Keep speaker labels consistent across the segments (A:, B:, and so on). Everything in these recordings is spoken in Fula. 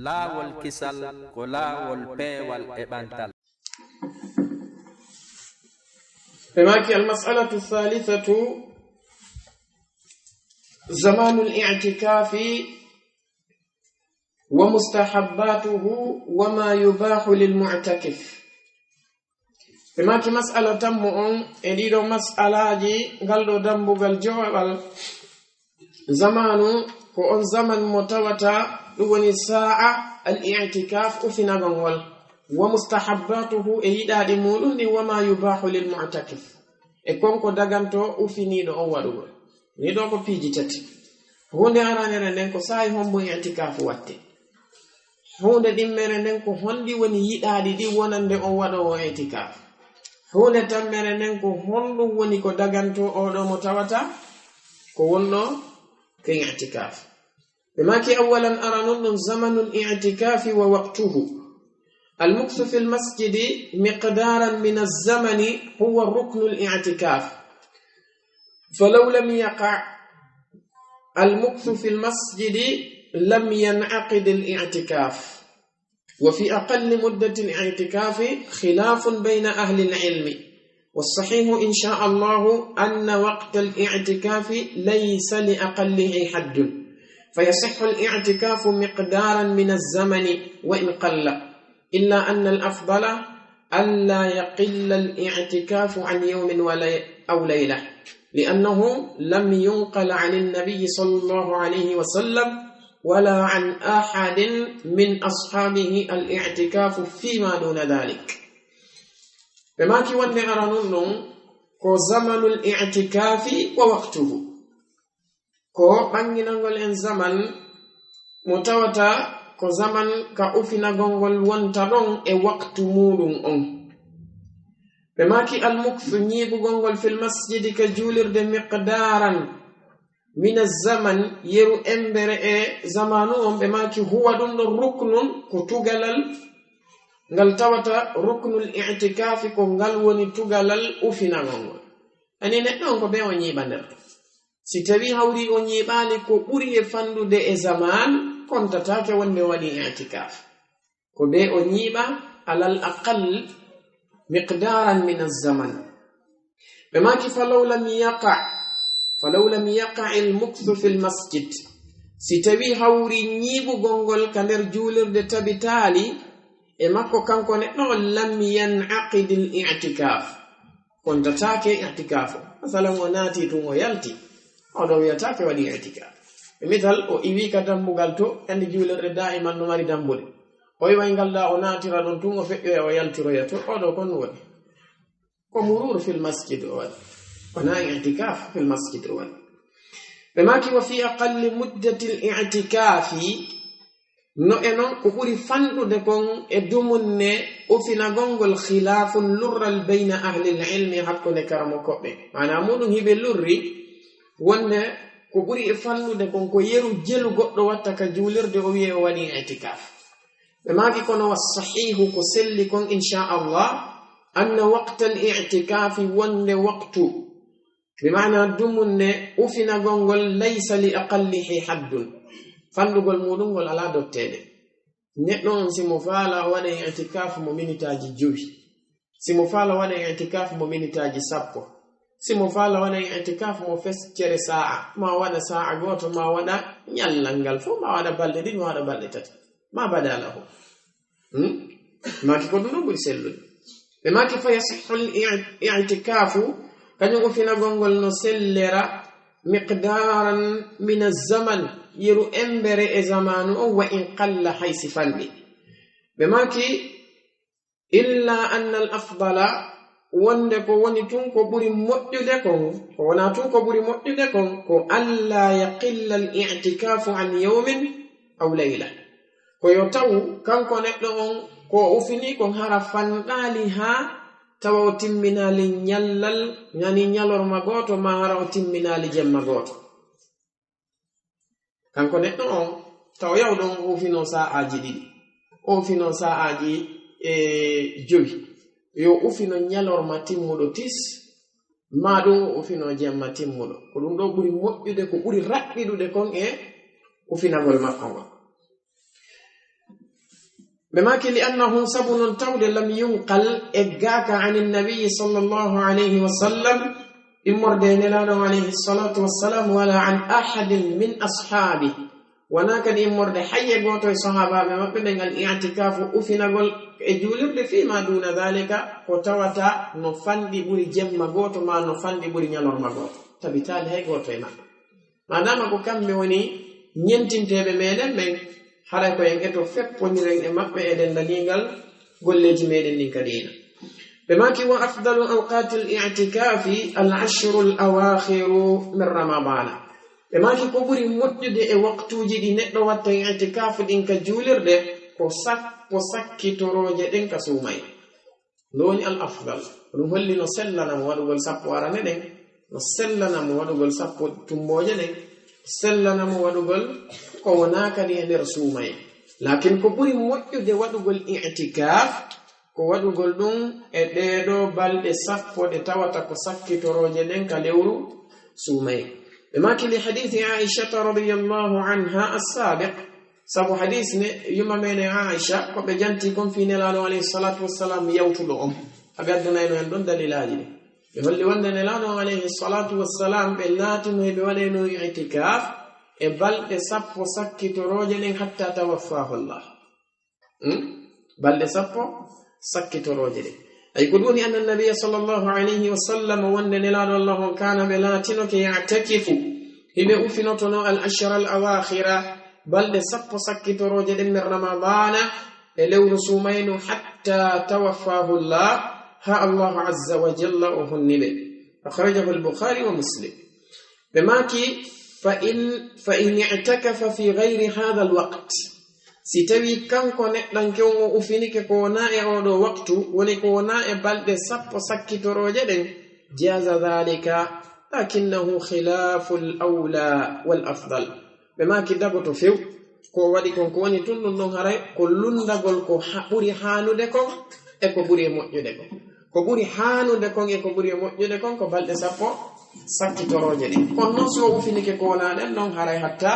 A: laawol kisal ko laawol peewal e ɓantal.
B: فماكي المسألة الثالثة زمان الاعتكاف ومستحباته وما يباح للمعتكف. فماكي مسألة تمؤن إليدو مسألة جي قالوا دمبو الجوال زمان كون زمن متوتا لوني ساعة الاعتكاف أفنا غنول ومستحباته إيدا دي مولوني وما يباح للمعتكف إكونكو دغانتو أفني دو أولو نيدو كو بيجي تاتي هونde aranere nden ko sayi hombo i'tikafu watte hunde dimmere nden ko hondi woni yidaadi di wonande on wado o i'tikaf hunde tammere nden ko hondu woni ko daganto o do mo tawata ko wonno ke i'tikaf bimaki awalan aranun zamanul i'tikafi wa waqtuhu المكث في المسجد مقدارا من الزمن هو ركن الاعتكاف فلو لم يقع المكث في المسجد لم ينعقد الاعتكاف وفي أقل مدة الاعتكاف خلاف بين أهل العلم والصحيح إن شاء الله أن وقت الاعتكاف ليس لأقله حد فيصح الاعتكاف مقدارا من الزمن وإن قل إلا أن الأفضل ألا يقل الاعتكاف عن يوم أو ليلة لأنه لم ينقل عن النبي صلى الله عليه وسلم ولا عن أحد من أصحابه الاعتكاف فيما دون ذلك بما كي وني أرانون كو زمن الاعتكاف ووقته كو بانغينغول إن زمن متوتا ko zaman ka ufina gongol wonta don e waqtu mudum on be maki al mukfu nyibu gongol fil masjid ka julirde miqdaran min az-zaman yeru embere e zamanu on be maki huwa dun ruknun ko tugalal ngal tawata ruknul i'tikaf ko ngal woni tugalal ufina gongol ani neddo ko be o nyibander si tawi hawri o nyibali ko buri e fandude e zaman kontatake wonde wadi i'tikaf ko be o nyiba alal aqall miqdaran min az-zaman bima kifa law lam yaqa al-mukth fi al-masjid sitawi hawri nyibu gongol kander julirde tabitali e makko kanko ne do lam yanaqid al-i'tikaf kontatake i'tikaf masalan wonati to mo yalti o do yatake wadi i'tikaf misal o iwi ka dambugal to andi julirde daiman no mari dambude o way ngalda o natira don tungo febbe o yaltiroya to o do kon woni ko murur fil masjid o wal wana i'tikaf fil masjid o wal bima ki wa fi aqall muddati al-i'tikaf no enon ko buri fandude kon e dumunne o fina gongol khilafun lurral bayna ahli al-ilm hakkunde karamo kobbe mana mudum hibe lurri wonde ko buri e fallude kon ko yeru jelu goddo watta ka julirde o wi'e o wadi i'tikaf be maki kono was sahihu ko selli kon insha Allah anna waqt al-i'tikaf wonde waqtu bi maana dumunne ufina gongol laysa li aqallihi haddun fandugol mudum gol ala dottede neddo on simo faala wadi i'tikaf mo minitaji 5 simo faala wadi i'tikaf mo minitaji 10 simo fala wana i'tikaf mo fes cere saa ma wada saa goto ma wada nyallangal fo ma wada balde din wada balde tati ma badalahu ma ki ko dum buri sellu be ma ki fa yasihhu al-i'tikaf kanyo fina gongol no sellera miqdaran min az-zaman yiru embere e zamanu wa in qalla haysifandi be ma ki illa anna al-afdala wonde ko woni tun ko buri moddude kon ko wana tun ko buri moddude kon ko alla yaqilla al-i'tikafu an yawmin aw layla ko yo taw kanko neddo on ko ufini ko hara fandali ha taw timminali nyallal ngani nyalor magoto ma hara timminali jemma goto kanko neddo on taw yawdon ufino saaji didi ufino saaji e joyi yo ufino nyalorma timmudo tis madu ufino jemma timmudo ko dum do buri moddude ko buri rabbidude kon e ufinagol makko بماكي لأنه سبن تود لم ينقل إجاك عن النبي صلى الله عليه وسلم إمر دينلانه عليه الصلاة والسلام ولا عن أحد من أصحابه وناكد إمر دي حي قوتو صحابة بمكن الاعتكاف أفنقل إجولر فيما دون ذلك وتوتا نفندي بوري جمع قوتو ما نفندي بوري نيالور ما قوتو تبتال هاي قوتو ما دام أكو كم ميوني نينتين تيبه ميدن من haray ko en eto fepponiren e mabbe eden daligal golleji meden din kadina be maki wa afdalu awqati al-i'tikafi al-ashr al-awakhir min ramadan be maki ko buri moddude e waqtuji di neddo watta i'tikaf din ka julirde ko sakkitoroje den ka sumay loni al-afdal no holli no sellana mo wadugol sappo arane den no sellana mo wadugol sappo tumboje den sellana mo wadugol ko wona kadi e nder suumay lakin ko ɓuri moƴƴude waɗugol i'tikaf ko waɗugol ɗum e ɗeɗo balɗe sappo ɗe tawata ko sakkitoroje ɗen ka lewru suumay ɓe maki li hadithi aishata radiyallahu anha as-sabiq sabu hadis ne yuma mene aisha ko ɓe janti kon fi nelaɗo alayhi salatu wassalam yawtuɗo on aɓe addunayno en ɗon dalilaji ɗe ɓe holli wonde nelaɗo alayhi salatu wassalam ɓe laatino heɓe waɗeno i'tikaf e balɗe sappo sakkitoroje ɗen hatta tawaffahu Allah balɗe sappo sakkitoroje ɗen ay ko ɗuni anna nabiyya sallallahu alayhi wa sallam wonde nelaɗo Allah on kana ɓe laatinoke ya'takifu hiɓe ufinotono al-ashra al-awakhira balɗe sappo sakkitoroje ɗen min ramadana e lewru sumayno hatta tawaffahu Allah ha Allah azza wa jalla o honniɓe akhrajahu al-bukhari wa muslim ɓe maki فإن اعتكف في غير هذا الوقت ستوي كانكو نتلان كيونغو أفينيك كونا أودو وقت ونكونا بلد سب سكتروجة جاز ذلك لكنه خلاف الأولى والأفضل بما كدابو تفيو كو ودي كون كوني تندن هاري كلن دغول كو بوري حانو دكون اكو بوري موجو دكون كو بوري حانو دكون اكو بوري موجو دكون كو بلد سابو sakkitoroje ɗi kono noon so ufinike ko wonaɗen noon haray hatta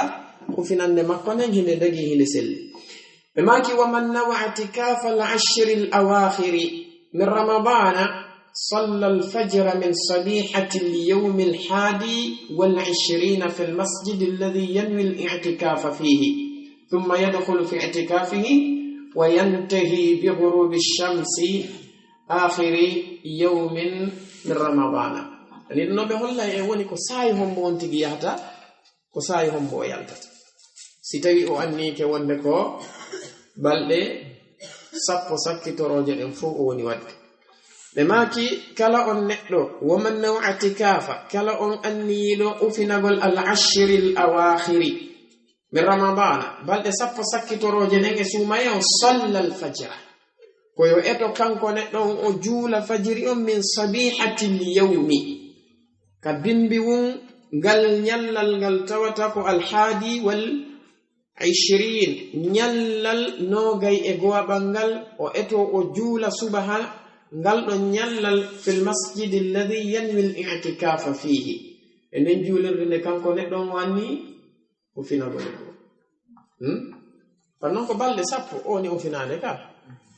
B: ufinande makko nden hinde dagi hinde selli ɓe maki wa man nawa i'tikafa al-ashri al-awakhiri min ramadana صلى الفجر من صبيحة اليوم الحادي والعشرين في المسجد الذي ينوي الاعتكاف فيه ثم يدخل في اعتكافه وينتهي بغروب الشمس آخر يوم من رمضان ani no be holla e woni ko sayi hombo on tigi yahata ko sayi hombo o yaltata si tawi o anni ke wonde ko balɗe sappo sakkitoroje ɗen fof o woni wadde ɓe maki kala on neɗɗo woman naw i'tikafa kala on anniyiɗo ufinagol al-ashri al-awakhiri min ramadana balɗe sappo sakkitoroje ɗen e sumaye on salla al-fajra ko yo eto kanko neɗɗo on o juula fajiri on min sabihati al-yawmi ka bimbiwun ngal nyallal ngal tawata ko al-hadi wal 20 nyallal nogay e goabangal o eto o juula subaha ngal do nyallal fil masjid alladhi yanwi al-i'tikaf fihi enen juulirde ne kanko neddo wanni o finagol ko panon ko balde sappo o ni o finade ka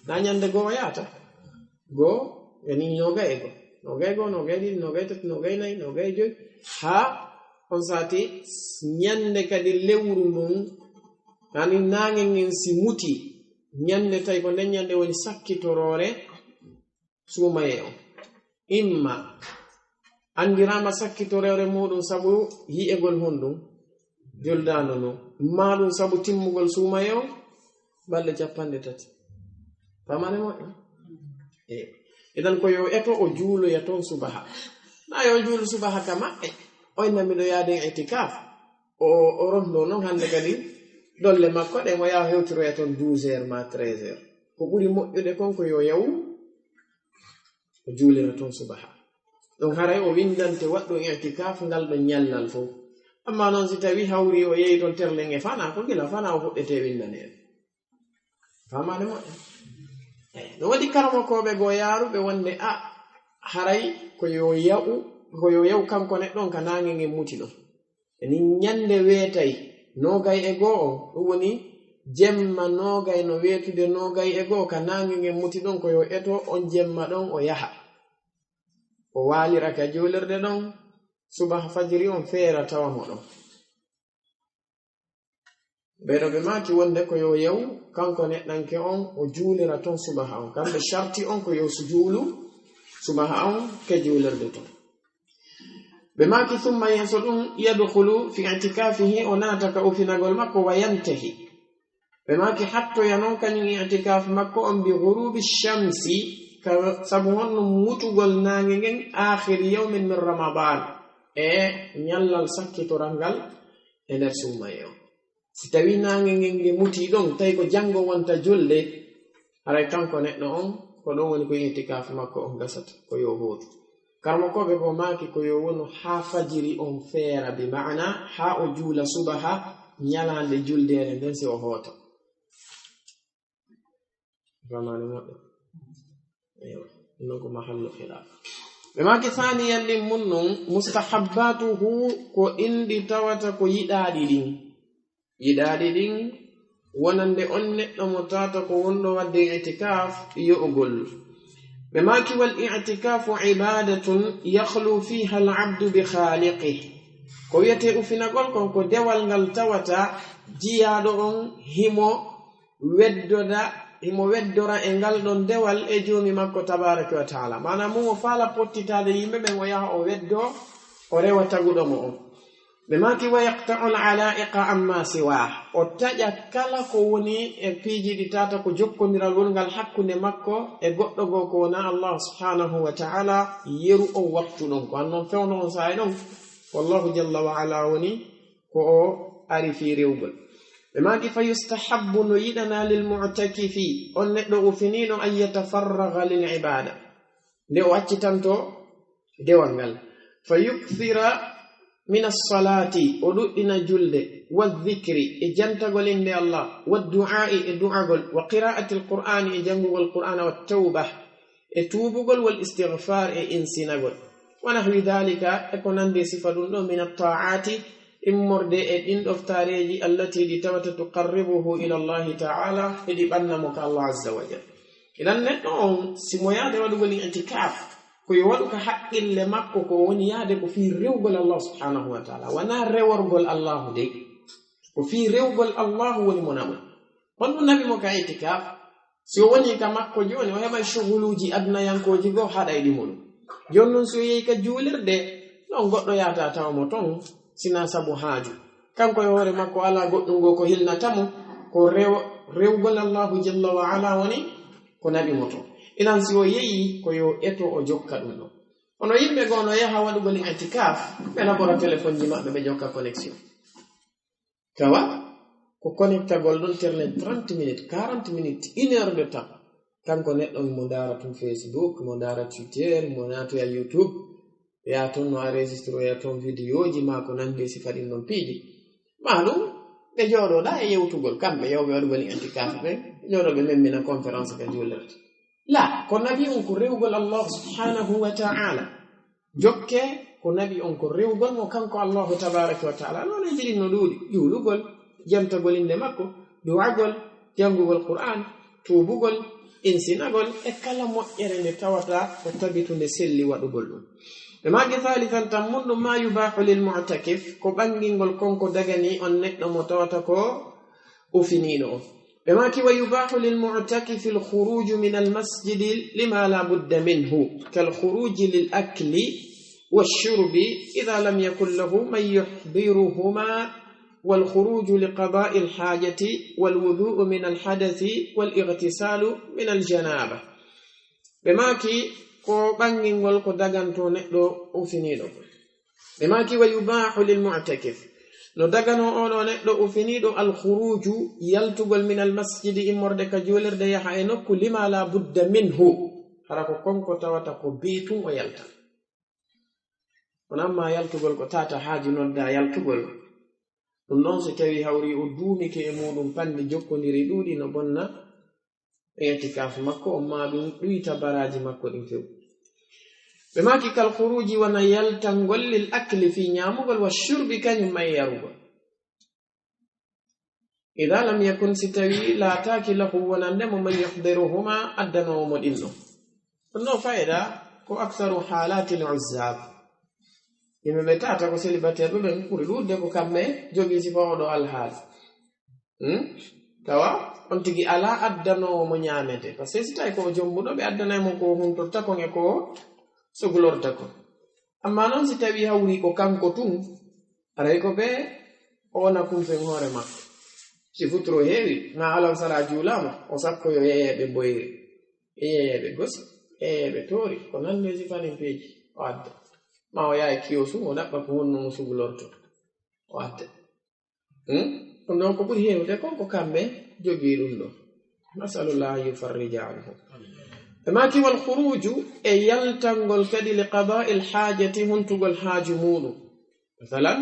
B: na nyande go yata go yani nogay go nogay ɗiɗi nogay tati nogay nayi nogay joyi ha on sati nyande kadi lewru ndun yani nange ngin si muti nyande tay ko nden nyande woni sakkitorore sumaye on imma andirama sakkitorore muɗum sabu hi'egol honɗum joldano no maɗum sabu timmugol sumaye on balɗe 30 pamane moƴƴo idan ko yo eto o juulo ya ton subaha na yo juulo subaha kama o inna mi do yaade i'tikaf o rondo non hande kadi dolle makko de mo ya hewtiro ya ton 12h ma 13h ko buri moƴƴude kon ko yo yaw o juulira ton subaha don haray o windante waddo i'tikaf ngal do nyallal fo amma non si tawi hawri o yeyi ton terlenge fana ko gila fana o fuddete windane famane mo no wadi karamo ko be go yaaruɓe wonde a haray ko yo yaw kanko neɗɗon ka nange nge muti ɗon eni nyande weetay nogay e goo on ɗum woni jemma nogay no wetude nogay e goo ka nange ngen muti ɗon ko yo eto on jemma ɗon o yaha o walira ka julirde ɗon subaha fajiri on feera tawa mo ɗon ɓeɗo ɓe maki wonde ko yo yew kanko neɗɗanke on o juulira ton subaha on kamɓe sharti on ko yo su juulu subaha on ke juulirde ton ɓe maki summa yeeso ɗum yadkhulu fi i'tikafihi o naata ka ufinagol makko wa yantahi ɓe maki hattoya noon kañum i'tikaf makko on bi ghurubi shamsi ka sabu honno mutugol nange ngen akhiri yawmin min ramadan e ñallal sakkitoral ngal e nder summaye on si tawi nange ngen nge muti ɗon tawi ko janngo wonta julde haray kanko neɗɗo on ko ɗon woni ko i'tikaf makko on gasata ko yo hootu karmo koɓe ko maki ko yo wonu ha fajiri on feera bi ma'ana ha o juula subaha ñalande juldere nden si o hoota ramani moɗo non ko mahallu khilaf ɓe maki thaniyan ɗin mun non mustahabbatuhu ko indi tawata ko yiɗaɗi ɗin wonande on neɗɗo mo tata ko wonɗo wadde i'tikaf yo'ugol ɓe maki wal i'tikafu ibadatun yakhlu fiha al-abdu bi khaliqih ko wiyete ufinagol kon ko dewal ngal tawata jiyaɗo on himo weddora e ngal ɗon dewal e joomi makko tabaraka wa taala mana mum o faala pottitade yimɓe ɓen o yaha o weddo o rewa taguɗo mo on ɓe maki wa yaqta'u al-ala'iqa amma siwa o taƴa kala ko woni e piiji ɗi tata ko jokkodiral wongal hakkunde makko e goɗɗo goo ko wona Allah subhanahu wa ta'ala yeru on waktu ɗon ko annon fewno on sa'i ɗon wallahu jalla wa ala woni ko o ari fi rewgol ɓe maki fa yustahabbu no yiɗana lil mu'takifi on neɗɗo ufiniɗo an yatafarraga lil ibada nde o accitanto dewal ngal fa yukthira min as-salati o ɗuɗɗina julde wadh-dhikri e jantagol inde Allah wad-du'a'i e du'agol wa qira'ati al-qur'ani e jangugol qur'ana wat-tawbah e tubugol wal istighfar e insinagol wa nahwi dhalika e ko nande sifa ɗum ɗo min at-ta'ati immorde e ɗin ɗoftareji allati ɗi tawata tuqarribuhu ila Allah ta'ala e ɗi ɓannamo ka Allah azza wa jalla idan neɗɗo on simo yaade waɗugol i'tikaf ko yo waɗu ka haqqille makko ko woni yaade ko fii rewgol Allah subhanahu wa ta'ala wana reworgol Allahu de ko fii rewgol Allahu woni mo namol honɗum nabi mo ka i'tikaf si o woni ka makko joni o heɓa shuguluji adnayankoji goo haɗayɗi muɗum joni noon si o yehi ka juulirde ɗon goɗɗo yahata tawa mo ton sina sabu haaju kanko e hoore makko ala goɗɗum goo ko hilnatamo ko rewgol Allahu jalla wa ala woni ko nabi mo ton inan si o yeyi ko yo eto o jokka ɗum ɗon ono yimɓe goo no yaha waɗugol i'tikaf ɓe nabora téléphone ji maɓɓe ɓe jokka connexion tawa ko connectagol ɗon ternet 30 minutes 40 minutes 1 heure de temps kanko neɗɗon mo dara tum Facebook mo dara Twitter mo natoya YouTube ya toon no a registre ya toon vidéoji ma ko nande si faɗin ɗon piiji maɗum ɓe jooɗoɗa e yewtugol kamɓe yewɓe waɗugol i'tikaf ɓe jooɗoɓe memmina conférence ka jullirde la ko nabi on ko rewgol Allah subhanahu wa ta'ala jokke ko nabi on ko rewgol mo kanko Allah tabaraka wa ta'ala non e jiɗi no ɗuuɗi juulugol jamtagol inde makko du'agol jangugol Qur'an tubugol insinagol e kala moƴƴere nde tawata ko tabitunde selli waɗugol ɗum ɓe maki thalithan tan munɗum ma yubahu lil mu'takif ko ɓangingol konko dagani on neɗɗo mo tawata ko ufiniɗo on ɓe maki wa yubahu lil mu'takifi al khuruj min al masjid lima la budda minhu kal khuruj lil akli والشرب إذا لم يكن له من يحضرهما والخروج لقضاء الحاجة والوضوء من الحدث والاغتسال من الجنابة بماكي ko ɓangingol ko daganto neɗɗo ufiniɗo ɓe maki wa yubahu lil mu'takif no dagano oɗo neɗɗo ufiniɗo al khuruju yaltugol min al masjidi immorde ka julirde yaha e nokku lima la budda minhu hara ko konko tawata ko beetum o yalta onamma yaltugol ko tata haaji nodda yaltugol ɗum noon so tawi hawri o duumike e muɗum pande jokkodiri ɗuuɗi no bonna i'tikaf makko o ma ɗum ɗuyta baraji makko ɗin few ɓe maki kal khuruji wana yaltangol lil akli fi ñamugol wa shurbi kañum may yarugol إذا لم يكن ستوي لا تاكي له ونندم من يحضرهما أدنو مدينه إنه فائدة كو أكثر حالات العزاب يمي بتاتا كو سيلباتير بمن كوريدود دكو كامي جوغي سيفاودو الحال tawa on tigi ala addano mo nyaamete parce que sitay ko jombudo be addanay mo ko hunto tako nge ko sugulor tako amma non si tawi hawri ko kanko tun aray ko be ona kum fe hore ma si futro hewi na ala sara julama o sakko yo yeyebe boyri yeyebe gosi yeyebe tori ko nanne si fanin peji o adda ma o yaay kiyosu o dabba ko wonno sugulorto o adda donc ko ɓuri heewde konko kamɓe jogii ɗum ɗo nasalullah yufarrija anhum ɓe maki wal khuruju e yaltangol kadi li qada'i alhajati huntugol haaju muɗum masalan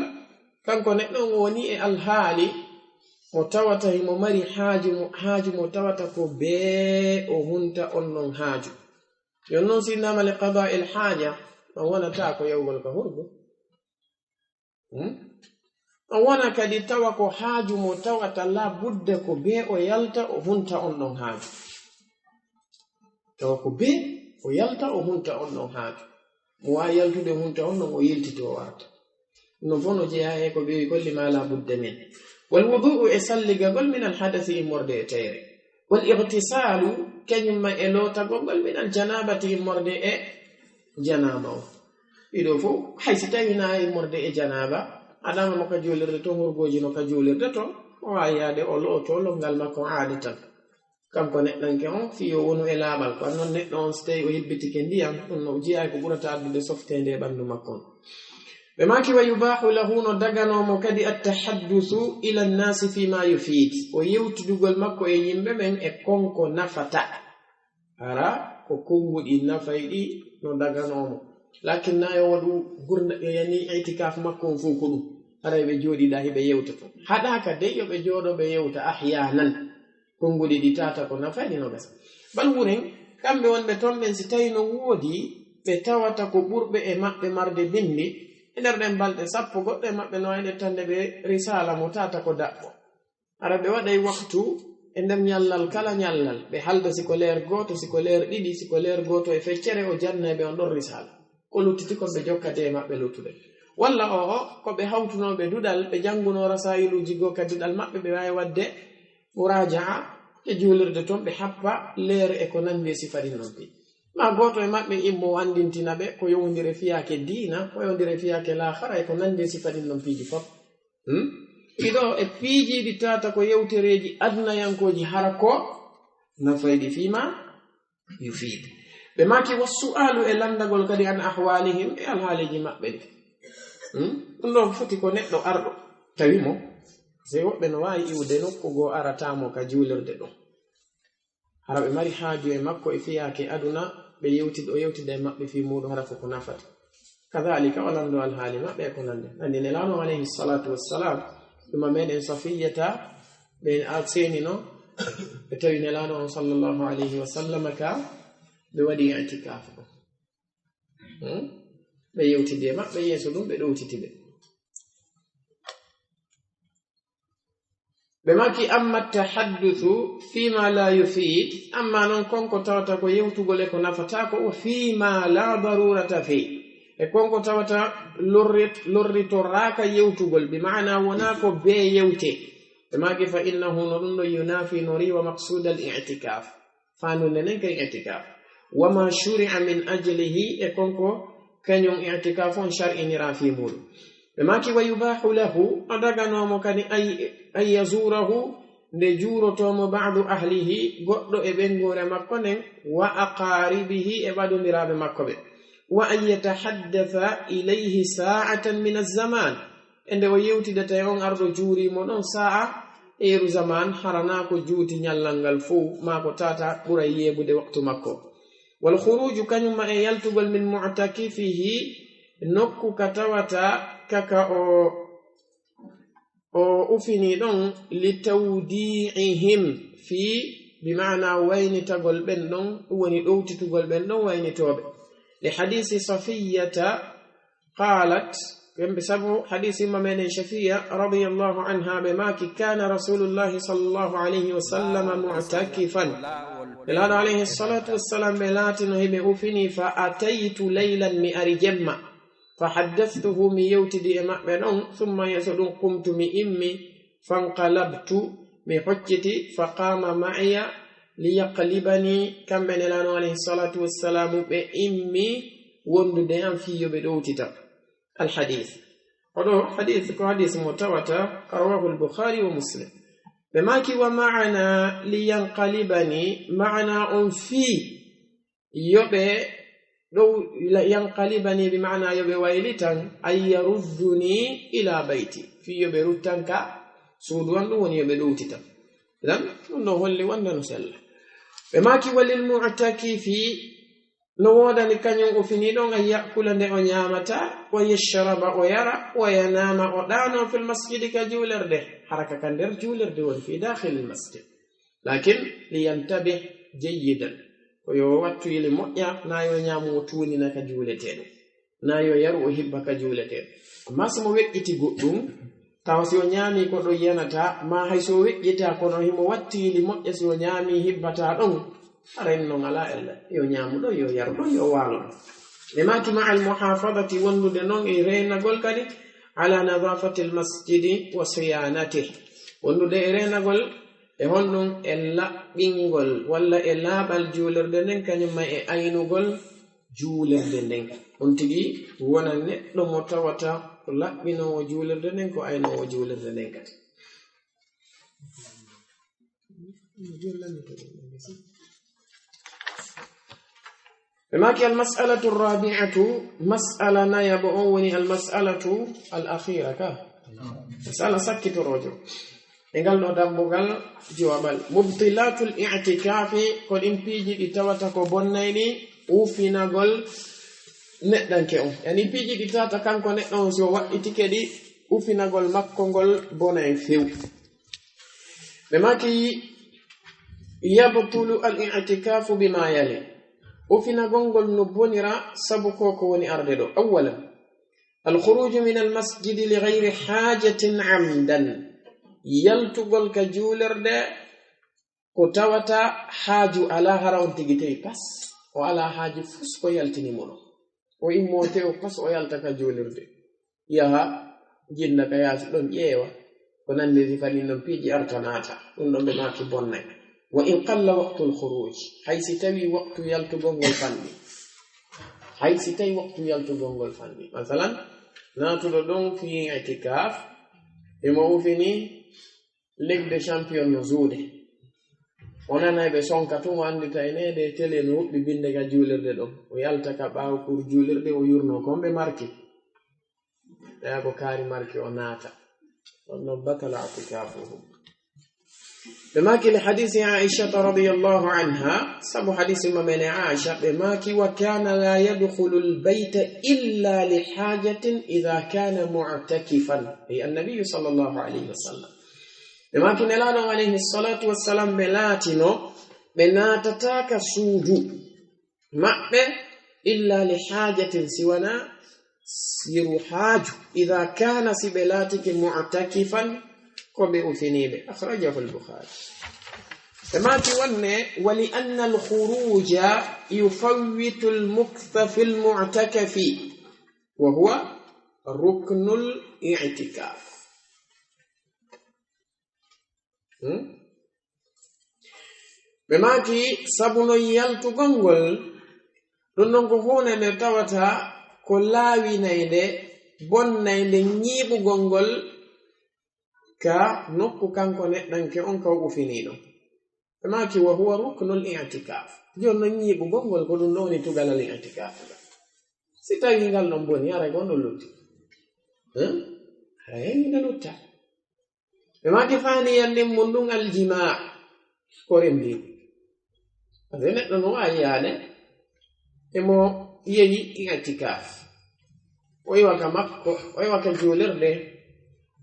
B: kanko neɗɗo woni e alhaali mo tawata himo mari haaju mo tawata ko bee o hunta on non haaju yon noon sinnama li qada'i alhaja on wonata ko yawgol ka hurgo on wona kadi tawa ko haaju mo tawata la budde ko be o yalta o hunta on ɗon haaju tawa ko be o yalta o hunta on ɗon haaju mo wawi yaltude hunta on ɗon o yiltito o warta non fof no jeeya e ko ɓewi golli ma la budde men wal wudu'u e salligagol min al hadasi immorde e tayre wal igtisalu kañumma e lootagol min al janabati immorde e janaba o ɗiɗo fof haysi tawina immorde e janaba adama mo ka julirde to hurgoji no ka julirde to o wawi yaade o looto longal makko aadi tan kanko neɗɗanke on fiyo wonu e laaɓal ko annon neɗɗo on so tawi o hebbitike ndiyam ɗum no jeyay ko ɓurata addude softede e ɓanndu makko on ɓe maki wa yubahu lahu no daganomo kadi attahaddusu ila nnasi fima yufid o yewtidugol makko e yimɓe ɓen e konko nafata ara ko konguɗi nafay ɗi no daganomo lakin nayo waɗu gurna yani itikaf makko on fof ko ɗum aray ɓe jooɗiɗa heɓe yewtoto haɗaka de yoɓe jooɗo ɓe yewta ahyanan konguɗi ɗi tata ko nafayɗi no gasa bal wuren kamɓe wonɓe toon ɓen si tawi no woodi ɓe tawata ko ɓurɓe e maɓɓe marde bindi e nder ɗen balɗe sappo goɗɗo e maɓɓe no waɗe tande ɓe risala mo tata ko daɓɓo ara ɓe waɗay waktu e nder ñallal kala ñallal ɓe halda scolaire goto scolaire ɗiɗi scolaire goto e feccere o janneɓe on ɗon risala ko luttiti ko ɓe jokkate e maɓɓe luttude walla o ko ɓe hawtunoɓe duɗal ɓe janguno rasailuji go ka duɗal maɓɓe ɓe wawi wadde muraja'a e julirde toon ɓe happa leere e ko nandi e sifaɗi noon pi ma goto e maɓɓe immo andintina ɓe ko yowdire fiyake diina ko yowdire fiyake lahara e ko nandi e sifaɗi noon piiji fof ɗiɗo e piijiɗi tata ko yewtereji adnayankoji hara ko nafayɗi fima yufiid ɓe maki wassu'alu e landagol kadi an ahwalihim e alhaaliji maɓɓe ɗi ɗum ɗon foti ko neɗɗo arɗo tawi mo sey woɓɓe no wawi iwde nokku go aratamo ka julirde ɗo hara ɓe mari haaju e makko e fiyake aduna ɓe yewtiɗo yewtida e maɓɓe fi muɗum hara foko nafata kadhalika o lando alhaali maɓɓe e ko nande andi nelano alayhi salatu wassalam ɗuma meɗen safiyata ɓe senino ɓe tawi nelano on sallllahu alayhi wa sallam ka ɓe waɗi i'tikaf ɗo ɓe yewtidi e maɓɓe yeeso ɗum ɓe ɗowtitiɓe ɓe maki amma tahadduthu fima la yufid amma non konko tawata ko yewtugol e ko nafata ko o fima la darurata fi e konko tawata lorritoraka yewtugol bi maana wona ko be yewte ɓe maki fa innahu no ɗum ɗo yunafi no riwa maqsuda al i'tikaf fanunde nen kay i'tikaf wama shuri'a min ajlihi e konko kañum i'tikaf on shar'inira fi muɗum ɓe maki wa yubahu lahu o daganomo kadi ay yazurahu nde juurotomo ba'du ahlihi goɗɗo e ɓengure makko nen wa aqaribihi e ɓaɗodiraɓe makko ɓe wa an yatahaddatha ilayhi sa'atan min az-zaman e nde o yewtidata e on arɗo juurimo ɗon sa'a eeru zaman harana ko juuti ñallal ngal fou ma ko tata ɓura yeebude waktu makko wal khuruju kañumma e yaltugol min mu'takifihi nokku ka tawata kaka o ufini ɗon li tawdi'ihim fi bi maana waynitagol ɓen ɗon woni ɗowtitugol ɓen ɗon waynitoɓe li hadisi safiyata qalat بسبب حديث من شفية رضي الله عنها بماك كان رسول الله صلى الله عليه وسلم معتكفا بلاد عليه الصلاة والسلام بلاتن هم أفني فأتيت ليلا مأرجم فحدثته ميوت دي أمأمنون ثم يسدون قمت مئمي فانقلبت محجتي فقام معي ليقلبني كم بن لانو عليه الصلاة والسلام بإمي وندي أن في يبدوتتا الحديث هذا حديث متواتر رواه البخاري ومسلم بماك ومعنى لينقلبني معنى في يبي لو ينقلبني بمعنى يبي ويلتن أي يردني إلى بيتي في يبي ردتنك سودوان ون يبي دوتتا إذن نقول اللي وانا نسأل بماك وللمعتكف نودا لكنيو أفنيدون أن يأكل نعمتا ويشرب ويرى وينام ودانو في المسجد كجولر ده حركة كندر جولر ده في داخل المسجد لكن لينتبه جيدا ويواتو يلي مؤيا نايو نيامو توني نكا جولتين نايو يرو هبا كجولتين ما سمو ويكتي قدوم تاوسيو نيامي كدو ينتا ما هيسو ويكتا كونو همو واتي يلي مؤيا سيو نيامي هبتا دون أرين على إلا يو نيامو يو يرو يو والو لما مع المحافظة وندنون إيرين نقول كدي على نظافة المسجد وصيانته وندن إيرين نقول هونون إلا بينغول ولا إلا بالجولر دنين كنما أينو قول جولر دنين أنتجي وانا نتلو متوتا لا بينو جولر دنين كو أينو جولر دنين كدي بماك المسألة الرابعة مسألة نيبؤوني المسألة الأخيرة مسألة سكت الرجل نقال ندبقال جوابال مبطلات الاعتكاف قد امبيجي اتواتكو بنيني وفينا قول نتدان كيو يعني امبيجي اتواتكو نتدان سيو وقتك دي وفينا قول مكو قول بنين فيو بماك يبطل الاعتكاف بما يلي وفينا غونغول نبونيرا سبكوكو وني أرددو أولا الخروج من المسجد لغير حاجة عمدا يلتقل كجولر ده كتاوتا حاجو على هراون تيجي بس وعلى حاجة فسكو يلتني منو وإموتي وقص ويلتك جولر ده يها جنك ياسلون يوا ونالذي فلنن بيجي أرتناتا ونن بماكي بوني وإن قل وقت الخروج حيث تبي وقت يلتقون الفني حيث تبي وقت يلتقون الفني مثلا ناتلون في اعتكاف يموفني ليغ دي شامبيون نزودي onana be sonka to wandi taynede teleno be binde ga julirde do o yalta ka baaw pour julirde o yurno kombe marki ya ko kari marki o nata on batala atikafuhum بماكي لحديث عائشة رضي الله عنها سبو حديث من عائشة بماكي وكان لا يدخل البيت إلا لحاجة إذا كان معتكفا أي النبي صلى الله عليه وسلم بماكي نلانو عليه الصلاة والسلام بلاتنو بناتتاك سوجو مأبه إلا لحاجة سوانا سيرو حاج إذا كان سبلاتك معتكفا كوبي أفنيبه أخرجه البخاري كما تونه ولأن الخروج يفوت المكث في المعتكف وهو ركن الاعتكاف بما كي سبنو يلتو غنغول دونغو هونه نتاوتا كلاوي نايده بون نايده نيبو غنغول ka nokku kanko neddanke on ka ufinido maki wa huwa ruknul i'tikaf jonno nyibu gongol ko dum noni tugal al i'tikaf si tawi ngal non boni ara gondo lutti ay ni lutta maki fani yande mundun al jima' ko rembi adene no ayane emo yeyi i'tikaf oyi waka makko oyi waka julirde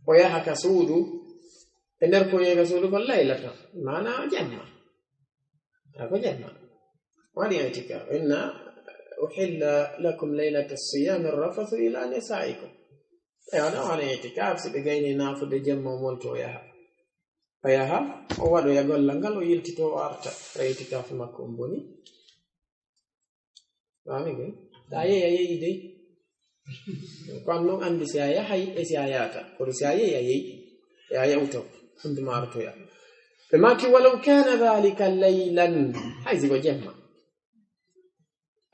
B: وياها كسودو إنركو يا كسودو بالليلة معنا جنة أكو جنة وادي اعتكاف إن أحل لكم ليلة الصيام الرفث إلى نسائكم wona wona itikaf si ɓe gayni nafude jemma molto o yaha o waɗoya gollal ngal o yiltito o arta ta itikaf makko on boni famige ta yehi a yehi dey ko an noon andi si a yahay e si a yahata kono si a yehi a yehi e a yawta ɗumduma artoya ɓe maki walaw kana dhalika laylan haysigo jemma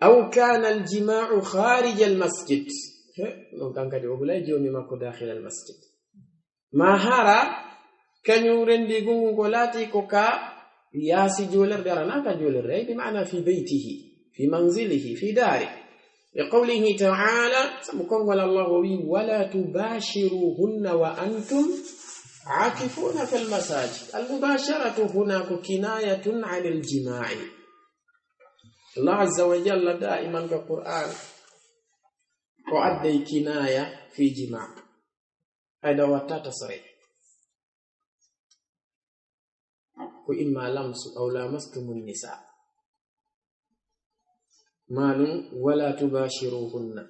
B: aw kana aljima'u kharija almasjid non kankadi o hulay jomi makko dakhil almasjid ma hara kañum rendi gungu ko laati ko ka yaasi julerde arana ka julerde ay bi maana fi baytihi fi manzilihi fi dari لقوله تعالى سبقوا الله ولا تباشروهن وأنتم عاكفون في المساجد المباشرة هناك كناية عن الجماع الله عز وجل دائما في القرآن وعدي كناية في جماع هذا وتات صريح وإما لمس أو لامستم النساء مالون ولا تباشروهن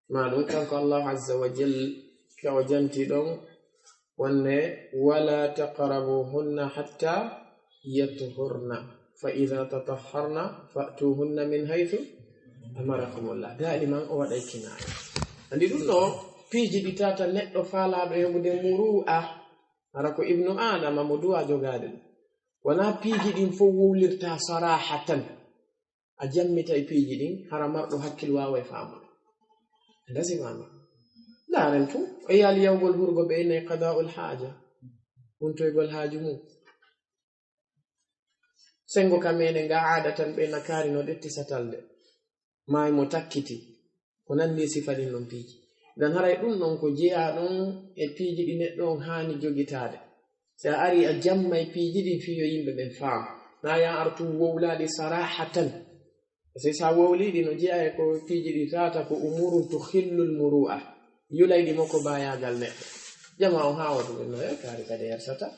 B: مالون كان الله عز وجل كوجنتي دون ولا تقربوهن حتى يطهرن فإذا تطهرن فأتوهن من حيث أمركم الله دائما أود أيكنا عندي دونو بيجي بتاتا نتو فالا بيوم دمروءة أراكو ابن آدم مدوى جوغادل ولا بيجي دين فوولرتا صراحة أجمّت أي بيجين هرمار حكي الواوي فامل لازم أنا لا ننتو أيال يوم الهرب بين قضاء الحاجة وانتو يقول حاجة مو سنغو كمين nga عادة بين كارين ودتي ستالد ما يمتكتي ونندي سفادين نم بيجي dan haray dum non ko jeya don e piiji di neddo haani jogitaade sa ari a jamma e piiji di fiyo yimbe ben faam na ya artu wowlaade sarahatan sai sa wowli di no jeya ko piiji di tata ko umurun tukhillul muru'a yulay di mako baya gal neddo jama on hawatu no e kari kade yarsata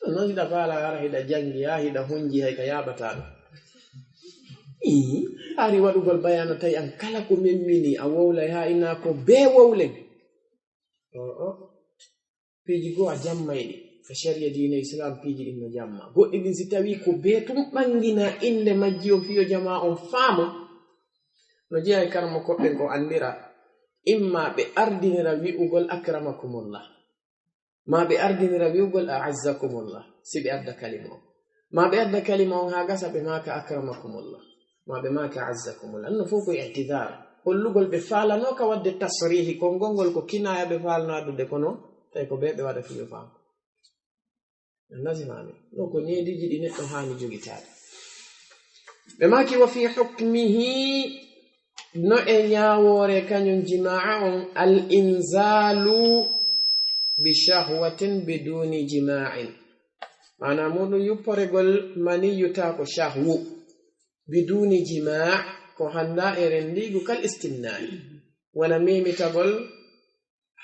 B: non di da fala ara hida jangi ya hida hunji hay ka yabata ari waɗugol bayano tawi an kala ko memmini a wowlay ha ina ko be wowlen piiji goo a jammayɗi ko sharia diine islam piiji ɗin no jamma goɗɗi ɗin si tawi ko be tum ɓangina inde majji o fiyo jama on faamo no jeeya karmo koɓɓen ko andira imma ɓe ardinira wi'ugol akramakumullah ma ɓe ardinira wi'ugol a'azzakumullah si ɓe adda kalima on ma ɓe adda kalima on ha gasa ɓe maka akramakumullah ma be maka azzakumullah anno foko i'tidar hollugol be falano ka wadde tasrihi ko gongol ko kinaya be falno addude kono tay ko be wada fiyo fam nazimani no ko nediji di neddo haani jogitaade be maki wa fi hukmihi no e nyaawore kanyum jimaa on al inzalu bi shahwatin biduni jimaa'in mana modu yupporegol mani yuta ko shahwu بدون جماع ko handa e rendigu kal istimna'i wala memitagol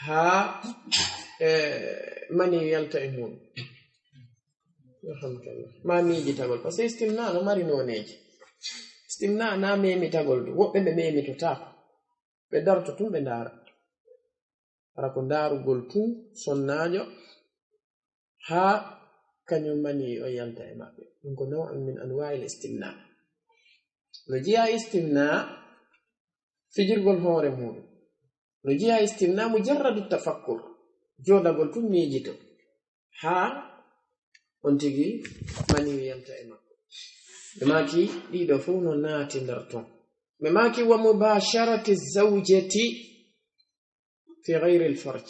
B: ha mani yalta e mun alhamdulillah ma mijitagol parce que istimna no mari noneji istimna na memitagol do wobbe be memitota be darto tum be ndara ara ko darugol tum sonnajo ha kanyum mani o yalta e mabbe dum ko naw'an min anwa'il istimna نجيها استمناء فجر قول هوري مون نجيها استمناء مجرد التفكر جودا قول كم ميجيتو ها انتجي ماني يمتعي ماكو بماكي دي دفون ناتي نرتون بماكي ومباشرة الزوجة في غير الفرج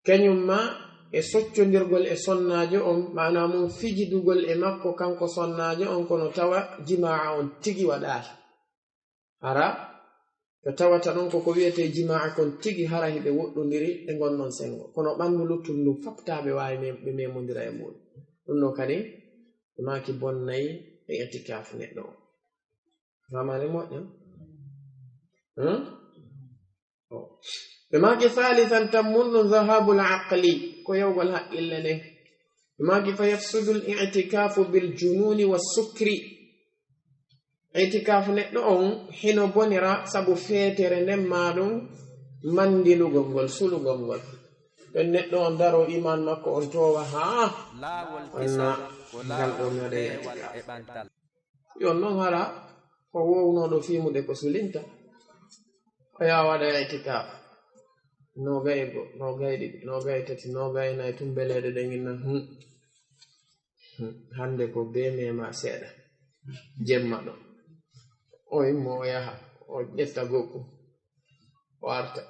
B: كان يما e soccondirgol e sonnajo on mana mum fijidugol e makko kanko sonnajo on kono tawa jimaa on tigi waɗaaki hara to tawata ɗon koko wiyete jimaa kon tigi hara hiɓe woɗɗodiri e gonnon sengo kono ɓanndu luttum ɗum faptaɓe waawi ɓe memodira e muɗum ɗum ɗo kadi ɓe maaki bonnayi e itikaf neɗɗo o famale moƴƴa بماكي ثالثا تمن ذهاب العقل كيوغ الحق إلا له بماكي فيفسد الاعتكاف بالجنون والسكر اعتكاف نتنون حين بنرا سبو فيتر نمالون mandilugol ngol sulugol ngol ɓen neɗɗo on daro iman makko on towa ha onna ngal ɗo mi waɗa i'tikaf yon noon hara ko wownoɗo fimude ko sulinta o yaha waɗa i'tikaf nogay ɗiɗi nogay tati nogay nayi tumbeleɗe ɗe ginnan hande ko be mema seeɗa jemma ɗo o immo o yaha o ƴetta goɗɗum o arta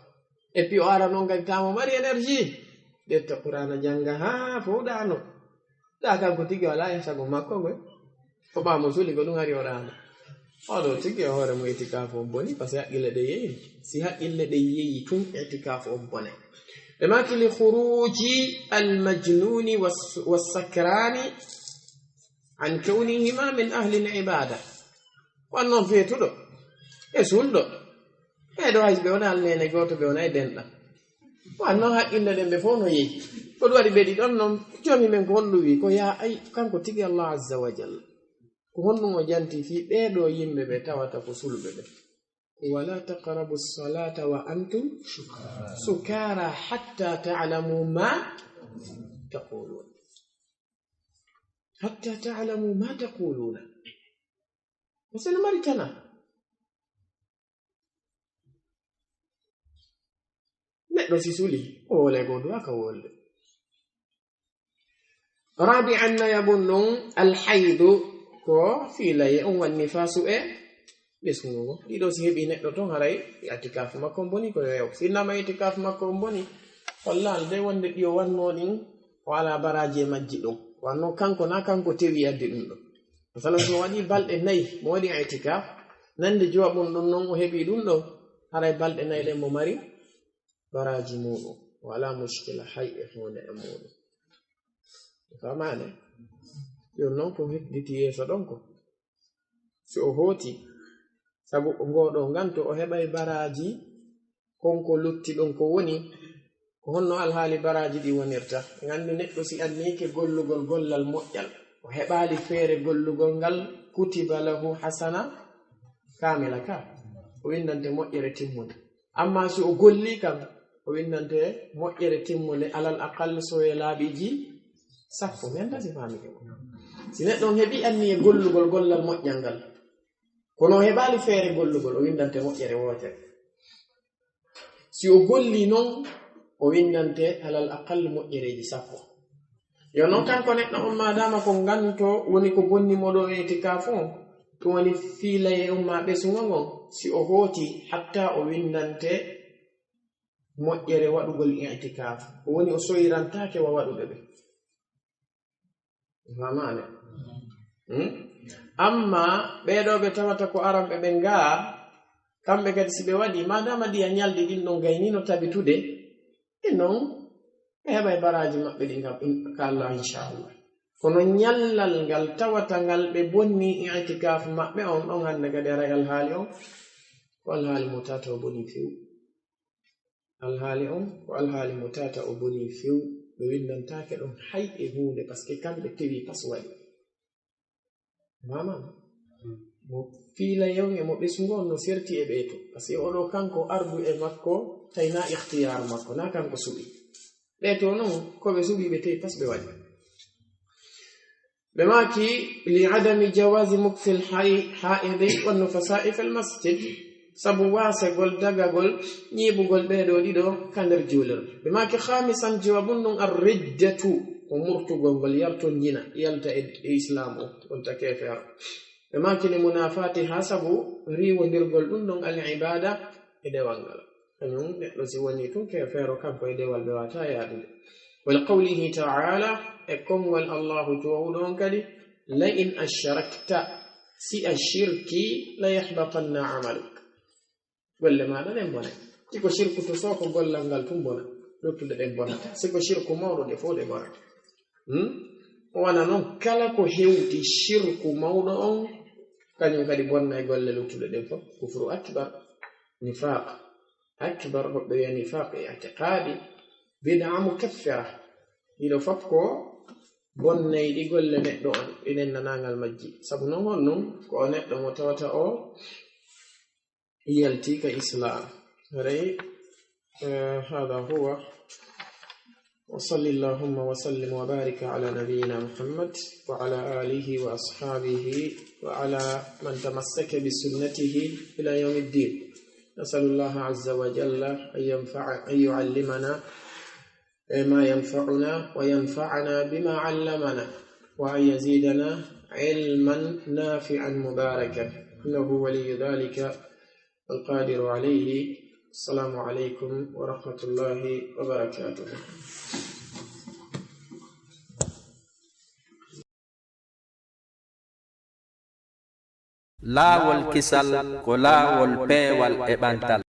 B: et puis o ara noon kadi tamo mari énergie ƴetta qur'ana janga ha fowɗano ɗa kanko tigi wala e sago makko ngoy ko ɓamo suli ko ɗum ari o ɗano oɗo tigi o hoore mo i'tikaf on boni par ce que haqqille ɗe yeyi si haqqille ɗe yeyi tun i'tikaf on bone ɓe maki li khuruji almajnuni wassakrani an kawnihima min ahli l'ibada wannoon feetuɗo e sulɗo ɓeɗo hay ɓe wona alnene goto ɓe wona e denɗam wannoon haqqille ɗen ɓe fof no yehi ko ɗum waɗi ɓeɗi ɗon noon joni men ko honɗum wi ko ya ay kanko tigi Allah azza wa jalla ko honɗum o janti fi ɓeɗo yimɓe ɓe tawata ko sulɓe ɓe wala taqrabu salata wa antum sukara hatta ta'lamu ma taqulun hatta ta'lamu ma taquluna wasana maritana neɗɗo si suli o wole goɗɗo aka wolde rabi'an nayabun ɗum alhaydu ko filaye on wanni fasu e ɓesgugo ɗiɗo si heɓi neɗɗo ton haray i'tikaf makko boni ko yoyaw sinnama i'tikaf makko boni wallal de wonde ɗi o wannoɗin o ala baraji e majji ɗum wanno kanko na kanko tewi addi ɗum ɗo masalan so waɗi balɗe 4 mo waɗi i'tikaf nande jowaɓum ɗum noon o heɓi ɗum ɗo haray balɗe 4 ɗen mo mari baraji muɗum wala mushkila hay e hunde e muɗum famane yon noon ko hedditi yeeso ɗon ko si o hooti sabu ngoɗo nganto o heɓay baraji konko lutti ɗon ko woni ko honno alhaali baraji ɗi wonirta gandi neɗɗo si annike gollugol gollal moƴƴal o heɓali feere gollugol ngal kutiba lahu hasana kamila ka o windante moƴƴere timmunde amma si o golli kam o windante moƴƴere timmunde alal aqal soye laaɓiji sappo men tasi famike mo si neɗɗo on heɓi anni e gollugol gollal moƴƴal ngal kono o heɓali feere gollugol o windante moƴƴere wootere si o golli noon o windante alal aqal moƴƴereji sappo yo noon kanko neɗɗo on madama ko nganto woni ko bonni moɗo i'tikaf on ɗum woni fiilaye umma ɓesugo ngon si o hooti hatta o windante moƴƴere waɗugol i'tikaf o woni o soyrantake wa waɗuɓe ɓe famane amma ɓeɗo ɓe tawata ko aranɓe ɓe ngaa kamɓe kadi si ɓe waɗi madama ɗiya ñalɗi ɗin ɗon gaynino tabitude e noon ɓe heɓay baraji maɓɓe ɗi ngam ka Allah inchallah kono ñallal ngal tawata ngal ɓe bonni i'tikaf maɓɓe on ɗon hande kadi aray alhaali on ko alhaali mo tata o boni few alhaali on ko alhaali mo tata o boni few ɓe windantake ɗon hay e hunde par ce que kamɓe tewi pas waɗi mama mo fiila yewge mo ɓesugo on no serti e ɓeeto par ce que oɗo kanko ardu e makko tayna ikhtiyar makko na kanko suɓi ɓeeto noon ko ɓe suɓi ɓe tewi pas ɓe waɗi ɓe maki li adami jawazi mukthi lhaidi wannufasa'i fi lmasjid sabu wasegol dagagol ñiɓugol ɓeeɗo ɗiɗo ka nder juulirde ɓe maki khamisan jawabun ɗum arriddatu ko murtugol ngol yarton jina yalta e islam o wonta kefeero ɓe maki li munafati ha sabu riwodirgol ɗum ɗon al ibada e dewal ngal kañum neɗɗo si woni tun kefeero kanko e dewal ɓe wata yaɗude wal qawlihi ta'ala e kongol allahu towɗon kadi la in ashrakta si a shirki la yahbatanna amaluk golle maɗa ɗen bona siko shirku to soko gollal ngal tum bona luttude ɗen bonata siko shirku mawɗo ɗe fo ɗe bonata wona noon kala ko hewti shirku mawɗo on kañum kadi bonna e golle luttude ɗen fof kufru akbar nifaq akbar hoɓɓe wiya nifaq e i'tiqadi bid'a mukaffira ɗiɗo fof ko bonnay ɗi golle neɗɗo on ɗinen nanangal majji sabu noon honnum ko o neɗɗo mo tawata o yalti ka islam ray هذا هو. وصل اللهم وسلم وبارك على نبينا محمد وعلى آله وأصحابه وعلى من تمسك بسنته إلى يوم الدين. نسأل الله عز وجل أن يعلمنا ما ينفعنا وينفعنا بما علمنا وأن يزيدنا علما نافعا مباركا إنه ولي ذلك القادر عليه. السلام عليكم ورحمة الله وبركاته.
A: laawol kisal ko laawol peewal e ɓantal.